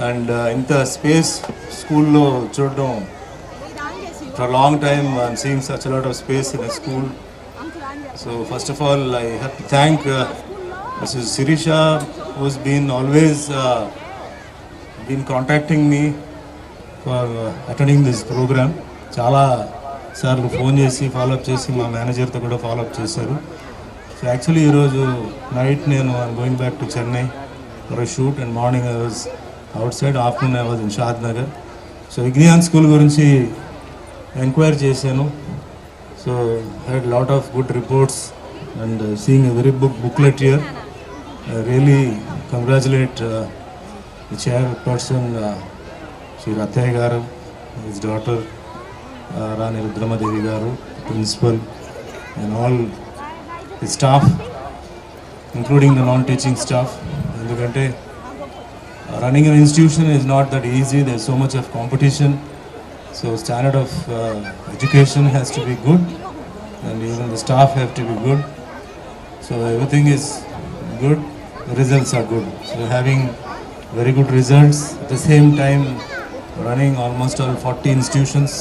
And ఇంత space స్కూల్లో చూడడం for long time I'm seeing such lot of space in a school. So first of all I have to thank Mrs. Sirisha, who's been always been contacting me for attending this program. చాలా సార్లు phone చేసి follow up చేసి మా మేనేజర్తో కూడా follow up చేశారు. So actually ఈరోజు night నేను going back to Chennai for a shoot and morning I was outside, afternoon I was in Shadnagar. So Vignan school గురించి ఎంక్వైరీ చేశాను. So had lot of good reports and seeing a very booklet here. I really congratulate the chairperson, Sri Rathaya Garu, his daughter, Rani Rudramadevi Garu, principal, and all the staff, including the non-teaching staff. Endukante running an institution is not that easy. There's so much of competition. So standard of education has to be good, and even the staff have to be good. So everything is good. The results are good. So having very good results at the same time running almost all 40 institutions.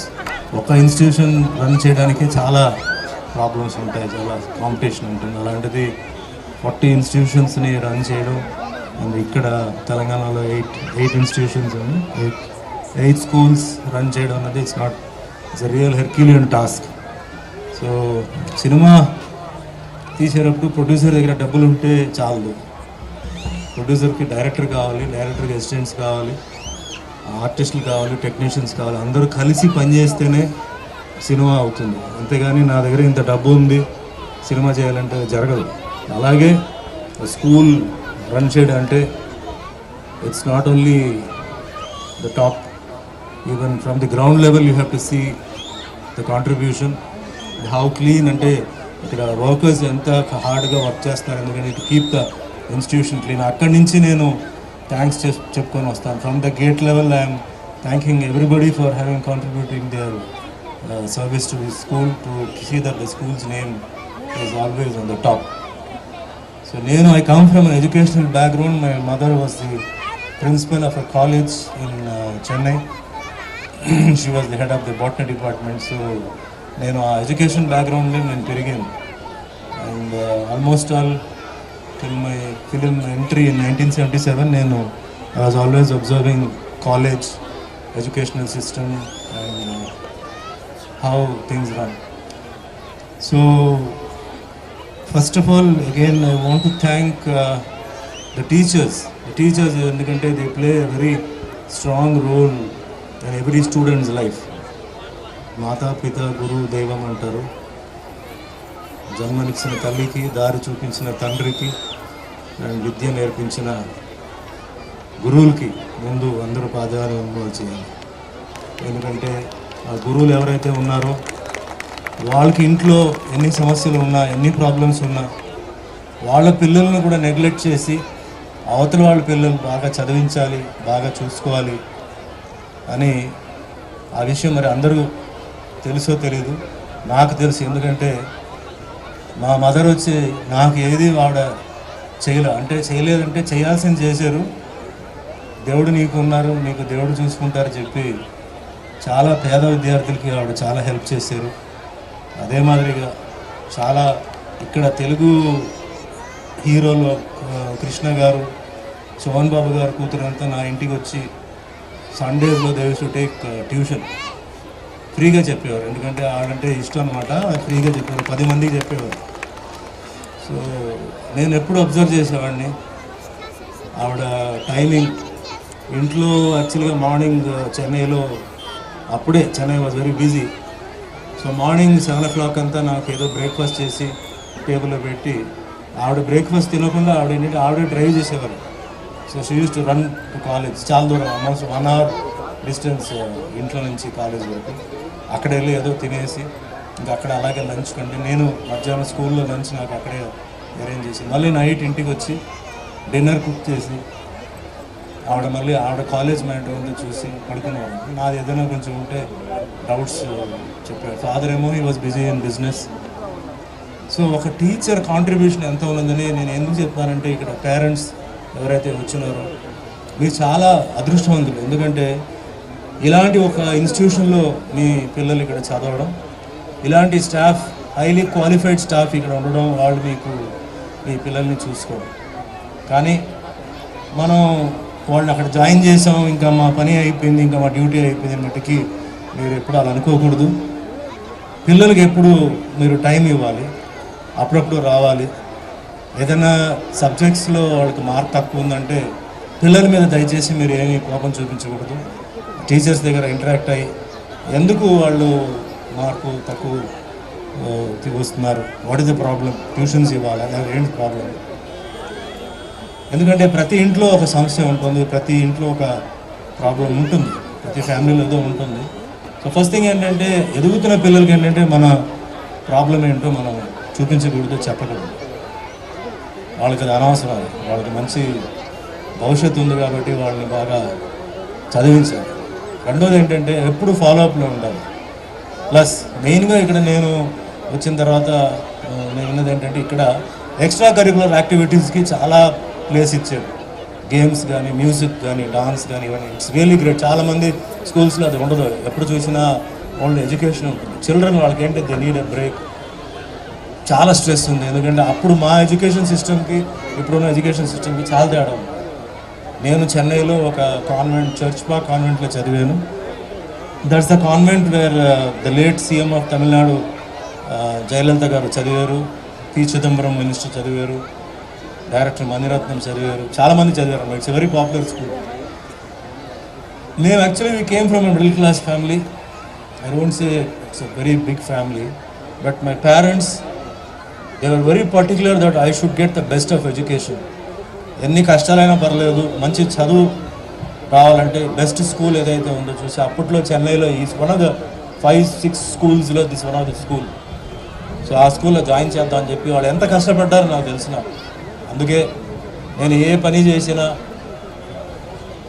ఒక institution run చేయడానికి చాలా problems ఉంటాయి, చాలా competition ఉంటుంది. అలాంటిది 40 ఇన్స్టిట్యూషన్స్ని run చేయడం, and ఇక్కడ తెలంగాణలో 8 ఇన్స్టిట్యూషన్స్ అని 8 స్కూల్స్ రన్ చేయడం అన్నది it's a real herculean task. So cinema తీసేటప్పుడు ప్రొడ్యూసర్ దగ్గర డబ్బులు ఉంటే చాలదు. ప్రొడ్యూసర్కి డైరెక్టర్ కావాలి, డైరెక్టర్కి అసిస్టెంట్స్ కావాలి, ఆర్టిస్టులు కావాలి, టెక్నీషియన్స్ కావాలి. అందరూ కలిసి పనిచేస్తేనే సినిమా అవుతుంది. అంతేగాని నా దగ్గర ఇంత డబ్బు ఉంది సినిమా చేయాలంటే జరగదు. అలాగే స్కూల్ రన్ చేయడం అంటే it's not only the top, even from the ground level you have to see the contribution. How clean అంటే ఇక్కడ వర్కర్స్ ఎంత హార్డ్గా వర్క్ చేస్తారు, ఎందుకంటే to keep the institution clean. అక్కడి నుంచి నేను థ్యాంక్స్ చెప్పుకొని వస్తాను. From the gate level I'm thanking everybody for having contributing their service to the school to see that the school's name is always on the top. So నేను I come from an educational background. My mother was the principal of a college in Chennai. She was the head of the botany department. So నేను ఆ education బ్యాక్గ్రౌండ్లో నేను పెరిగాను. And almost all till my film entry in 1977 నేను I was always observing college educational system and how things run. So first of all again I want to thank the teachers ఎందుకంటే they play a very strong role in every student's life. మాతా పిత గురు దైవం అంటారు. జన్మనిచ్చిన తల్లికి, దారి చూపించిన తండ్రికి, and విద్య నేర్పించిన గురువులకి ముందు అందరూ పాదాభివందనం చేయాలి. ఎందుకంటే ఆ గురువులు ఎవరైతే ఉన్నారో వాళ్ళకి ఇంట్లో ఎన్ని సమస్యలు ఉన్నా, ఎన్ని ప్రాబ్లమ్స్ ఉన్నా, వాళ్ళ పిల్లలను కూడా నెగ్లెక్ట్ చేసి అవతల వాళ్ళ పిల్లలు బాగా చదివించాలి, బాగా చూసుకోవాలి అని ఆ విషయం మరి అందరూ తెలుసో తెలియదు, నాకు తెలుసు. ఎందుకంటే మా మదర్ వచ్చి నాకు ఏది ఆవిడ చేయలేదంటే చేయాల్సింది చేశారు. దేవుడు నీకు ఉన్నారు, నీకు దేవుడు చూసుకుంటారు చెప్పి చాలా పేద విద్యార్థులకి ఆవిడ చాలా హెల్ప్ చేశారు. అదే మాదిరిగా చాలా ఇక్కడ తెలుగు హీరోలు కృష్ణ గారు, సోహన్ బాబు గారు కూతురంతా నా ఇంటికి వచ్చి సండేస్లో they used to take tuition. ఫ్రీగా చెప్పేవారు, ఎందుకంటే ఆవిడంటే ఇష్టం అనమాట. ఫ్రీగా చెప్పేవారు, 10 మందికి చెప్పేవారు. సో నేను ఎప్పుడు అబ్జర్వ్ చేసేవాడిని ఆవిడ టైమింగ్. ఇంట్లో యాక్చువల్గా మార్నింగ్ చెన్నైలో అప్పుడే Chennai was very busy. So morning 7 o'clock అంతా నాకు ఏదో బ్రేక్ఫాస్ట్ చేసి టేబుల్లో పెట్టి, ఆవిడ బ్రేక్ఫాస్ట్ తినకుండా ఆవిడే డ్రైవ్ చేసేవారు. So she use to run to college. చాలా దూరం, ఆల్మోస్ట్ 1 hour డిస్టెన్స్ ఇంట్లో నుంచి కాలేజ్ వరకు. అక్కడ వెళ్ళి ఏదో తినేసి ఇంకా అక్కడ అలాగే లంచ్ కంటే నేను మధ్యాహ్నం స్కూల్లో లంచ్ నాకు అక్కడే అరేంజ్ చేసి మళ్ళీ నైట్ ఇంటికి వచ్చి డిన్నర్ కుక్ చేసి ఆవిడ కాలేజ్ మ్యాటర్ అంతా చూసి పడుకునేవాడు. నాది ఏదైనా కొంచెం ఉంటే డౌట్స్ చెప్పాడు. ఫాదర్ ఏమో he was busy in business. So ఒక టీచర్ కాంట్రిబ్యూషన్ ఎంత ఉన్నదని నేను ఎందుకు చెప్తానంటే, ఇక్కడ పేరెంట్స్ ఎవరైతే వచ్చినారో మీరు చాలా అదృష్టవంతులు. ఎందుకంటే ఇలాంటి ఒక ఇన్స్టిట్యూషన్లో మీ పిల్లలు ఇక్కడ చదవడం, ఇలాంటి స్టాఫ్, హైలీ క్వాలిఫైడ్ స్టాఫ్ ఇక్కడ ఉండడం, వాళ్ళు మీకు మీ పిల్లల్ని చూసుకోవడం. కానీ మనం వాళ్ళని అక్కడ జాయిన్ చేసాం, ఇంకా మా పని అయిపోయింది, ఇంకా మా డ్యూటీ అయిపోయింది అన్నట్టుకి మీరు ఎప్పుడు అలా అనుకోకూడదు. పిల్లలకి ఎప్పుడు మీరు టైం ఇవ్వాలి, అప్పుడప్పుడు రావాలి. ఏదైనా సబ్జెక్ట్స్లో వాళ్ళకి మార్క్ తక్కువ ఉందంటే పిల్లల మీద దయచేసి మీరు ఏమీ కోపం చూపించకూడదు. టీచర్స్ దగ్గర ఇంటరాక్ట్ అయ్యి ఎందుకు వాళ్ళు మార్కు తక్కువ వస్తున్నారు, what is the problem, tuitions ఇవ్వాలి, ఏంటి ప్రాబ్లం. ఎందుకంటే ప్రతి ఇంట్లో ఒక సమస్య ఉంటుంది, ప్రతి ఇంట్లో ఒక ప్రాబ్లం ఉంటుంది, ప్రతి ఫ్యామిలీలో ఏదో ఉంటుంది. సో ఫస్ట్ థింగ్ ఏంటంటే ఎదుగుతున్న పిల్లలకి ఏంటంటే మన ప్రాబ్లం ఏంటో మనం చూపించకూడదు, చెప్పకూడదు. వాళ్ళకి అది అనవసరం, వాళ్ళకి మంచి భవిష్యత్తు ఉంది కాబట్టి వాళ్ళని బాగా చదివించాలి. రెండోది ఏంటంటే ఎప్పుడు ఫాలోఅప్లో ఉండాలి. ప్లస్ మెయిన్గా ఇక్కడ నేను వచ్చిన తర్వాత నేను విన్నది ఏంటంటే ఇక్కడ ఎక్స్ట్రా కరికులర్ యాక్టివిటీస్కి చాలా ప్లేస్ ఇచ్చాడు. గేమ్స్ కానీ, మ్యూజిక్ కానీ, డాన్స్ కానీ, ఇవన్నీ ఇట్స్ రియల్లీ గ్రేట్. చాలామంది స్కూల్స్లో అది ఉండదు, ఎప్పుడు చూసినా ఓన్లీ ఎడ్యుకేషన్ ఉంటుంది. చిల్డ్రన్ వాళ్ళకి ఏంటి దే నీడ్ ఎ బ్రేక్. చాలా స్ట్రెస్ ఉంది, ఎందుకంటే అప్పుడు మా ఎడ్యుకేషన్ సిస్టమ్కి ఇప్పుడున్న ఎడ్యుకేషన్ సిస్టమ్కి చాలా తేడా ఉంది. నేను చెన్నైలో ఒక కాన్వెంట్, చర్చ్ పార్క్ కాన్వెంట్లో చదివాను. That's the convent where the late CM of Tamil Nadu Jayalalitha garu చదివారు, పి చిదంబరం మినిస్టర్ చదివారు, డైరెక్టర్ మణిరత్నం చదివారు, చాలామంది చదివారు. It's a very popular school. మేము actually we came from a middle class family. I don't say it's a very big family, but my parents they were very particular that I should get the best of education. ఎన్ని కష్టాలైనా పర్లేదు, మంచి చదువు రావాలంటే best school ఏదైతే ఉందో చూసి అప్పట్లో చెన్నైలో ఈజ్ వన్ ఆఫ్ ద 5-6 స్కూల్స్లో this one of the school. So ఆ స్కూల్లో జాయిన్ చేద్దామని చెప్పి వాళ్ళు ఎంత కష్టపడ్డారో నాకు తెలిసిన. అందుకే నేను ఏ పని చేసినా,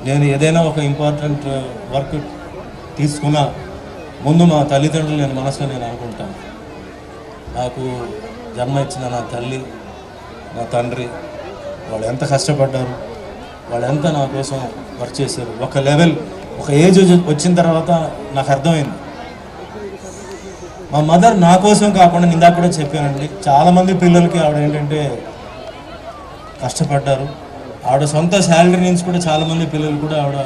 నేను ఏదైనా ఒక ఇంపార్టెంట్ వర్క్ తీసుకున్నా ముందు మా తల్లిదండ్రులు నేను మనసులో నేను అనుకుంటాను. నాకు జన్మ ఇచ్చిన నా తల్లి, నా తండ్రి, వాళ్ళు ఎంత కష్టపడ్డారు, వాళ్ళు ఎంత నా కోసం వర్క్ చేశారు. ఒక లెవెల్, ఒక ఏజ్ వచ్చిన తర్వాత నాకు అర్థమైంది. మా మదర్ నా కోసం కాకుండా ఇందాక కూడా చెప్పానండి, చాలామంది పిల్లలకి ఆవిడ ఏంటంటే కష్టపడ్డారు. ఆవిడ సొంత శాలరీ నుంచి కూడా చాలామంది పిల్లలు కూడా ఆవిడ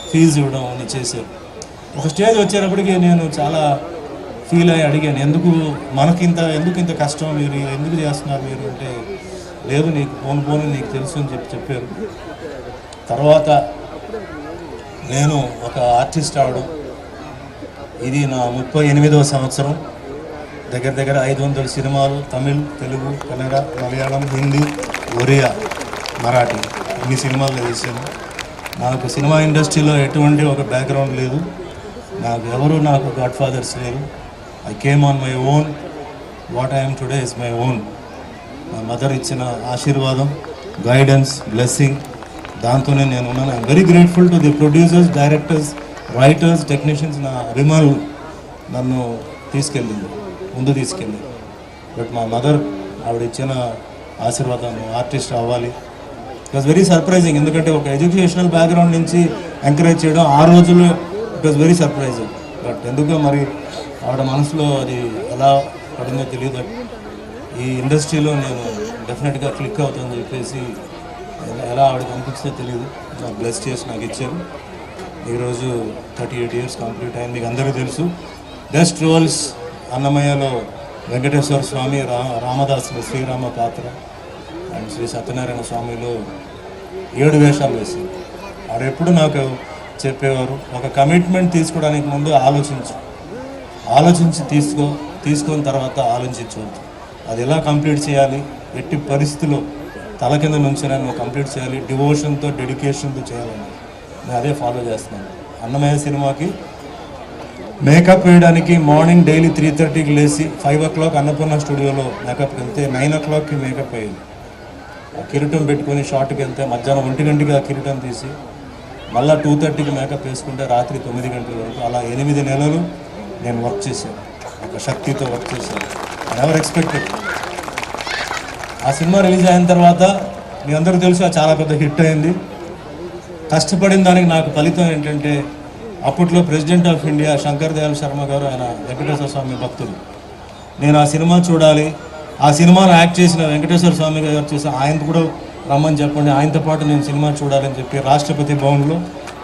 ఫీజు ఇవ్వడం అని చేశారు. ఒక స్టేజ్ వచ్చేటప్పటికి నేను చాలా ఫీల్ అయ్యి అడిగాను, ఎందుకు ఇంత కష్టం, మీరు ఎందుకు చేస్తున్నారు మీరు అంటే, లేదు నీకు పోను నీకు తెలుసు అని చెప్పారు. తర్వాత నేను ఒక ఆర్టిస్ట్ అవడం, ఇది నా 38వ సంవత్సరం. దగ్గర 500 సినిమాలు, తమిళ్, తెలుగు, కన్నడ, మలయాళం, హిందీ, ఒరియా, మరాఠీ, ఇన్ని సినిమాలు చేశాను. నాకు సినిమా ఇండస్ట్రీలో ఎటువంటి ఒక బ్యాక్గ్రౌండ్ లేదు, నాకు గాడ్ ఫాదర్స్ లేరు. I came on my own. What I'm today is my own. మా మదర్ ఇచ్చిన ఆశీర్వాదం, గైడెన్స్, బ్లెస్సింగ్, దాంతోనే నేను ఉన్నాను. I'm very grateful to the producers, directors, writers, technicians. నా విమల్ నన్ను ముందు తీసుకెళ్ళి. బట్ మా మదర్ ఆవిడ ఇచ్చిన ఆశీర్వాదం, ఆర్టిస్ట్ అవ్వాలి. It was very surprising. ఎందుకంటే ఒక ఎడ్యుకేషనల్ బ్యాక్గ్రౌండ్ నుంచి ఎంకరేజ్ చేయడం ఆ రోజుల్లో it was very surprising. But ఎందుకో మరి ఆవిడ మనసులో అది ఎలా పడిందో తెలియదు. ఈ ఇండస్ట్రీలో నేను డెఫినెట్గా క్లిక్ అవుతుందని చెప్పేసి ఎలా ఆవిడకి అనిపిస్తే తెలియదు. నాకు బ్లెస్ చేసి నాకు ఇచ్చారు. ఈరోజు 38 years కంప్లీట్ అయింది. మీకు అందరికీ తెలుసు, బెస్ట్ రోల్స్ అన్నమయ్యలో వెంకటేశ్వర స్వామి, రామదాసులో శ్రీరామ పాత్ర అండ్ శ్రీ సత్యనారాయణ స్వామిలో 7 వేషాలు వేసింది. ఆవిడ నాకు చెప్పేవారు, ఒక కమిట్మెంట్ తీసుకోవడానికి ముందు ఆలోచించి తీసుకున్న తర్వాత ఆలోచించవద్దు. అది ఎలా కంప్లీట్ చేయాలి, ఎట్టి పరిస్థితుల్లో తల కింద నుంచి నేను కంప్లీట్ చేయాలి, డివోషన్తో, డెడికేషన్తో చేయాలని నేను అదే ఫాలో చేస్తున్నాను. అన్నమయ్య సినిమాకి మేకప్ వేయడానికి మార్నింగ్ డైలీ 3:30కి లేచి 5 o'clock అన్నపూర్ణ స్టూడియోలో మేకప్కి వెళ్తే 9 o'clockకి మేకప్ అయ్యింది. కిరీటం పెట్టుకొని షార్ట్కి వెళ్తే మధ్యాహ్నం 1 గంటకి ఆ కిరీటం తీసి మళ్ళీ 2:30కి మేకప్ వేసుకుంటే రాత్రి 9 గంటల వరకు, అలా 8 నెలలు నేను వర్క్ చేశాను. ఒక శక్తితో వర్క్ చేశాను. I never expected. ఆ సినిమా రిలీజ్ అయిన తర్వాత మీ అందరికీ తెలుసు, చాలా పెద్ద హిట్ అయింది. కష్టపడిన దానికి నాకు ఫలితం ఏంటంటే అప్పట్లో president of India Shankar Dayal Sharma గారు, ఆయన వెంకటేశ్వర స్వామి భక్తులు. నేను ఆ సినిమా చూడాలి, ఆ సినిమాలో యాక్ట్ చేసిన వెంకటేశ్వర స్వామి గారు చూసి ఆయన కూడా రమ్మని చెప్పండి, ఆయనతో పాటు నేను సినిమా చూడాలని చెప్పి రాష్ట్రపతి భవన్లో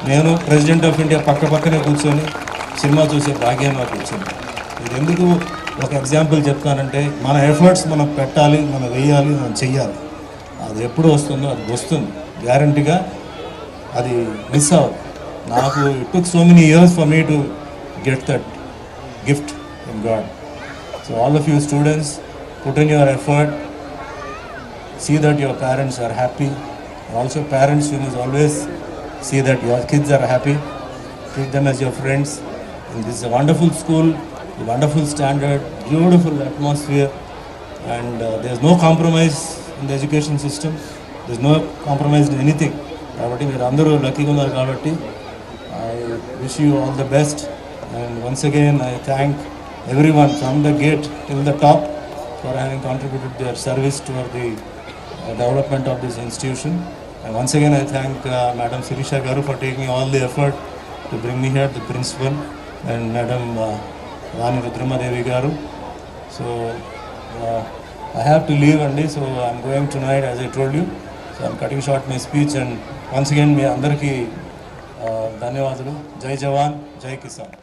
నేను ప్రెసిడెంట్ ఆఫ్ ఇండియా పక్కనే కూర్చొని సినిమా చూసే భాగ్యం నాకు వచ్చింది. ఇది ఎందుకు ఒక ఎగ్జాంపుల్ చెప్తానంటే, మన ఎఫర్ట్స్ మనం పెట్టాలి, మనం వేయాలి, మనం చెయ్యాలి. అది ఎప్పుడు వస్తుందో అది వస్తుంది గ్యారంటీగా, అది మిస్ అవ్వదు. నాకు it took so many years for me to get that gift in God. So all of you students, put in your effort, see that your parents are happy. Also parents, you must always see that your kids are happy, treat them as your friends. And this is a wonderful school, a wonderful standard, beautiful atmosphere, and there's no compromise in the education system, there's no compromise in anything. Kabatti meer andaru lucky ga unnaru kabatti I wish you all the best, and once again I thank everyone from the gate till the top for having contributed their service toward the development of this institution. And once again I thank Madam Sirisha Garu for taking all the effort to bring me here, the principal, and Madam Rani Rudramadevi Garu. So I have to leave Andy, so I'm going tonight as I told you. So I'm cutting short my speech, and once again మీ అందరికీ ధన్యవాదాలు. జై జవాన్, జై కిసాన్.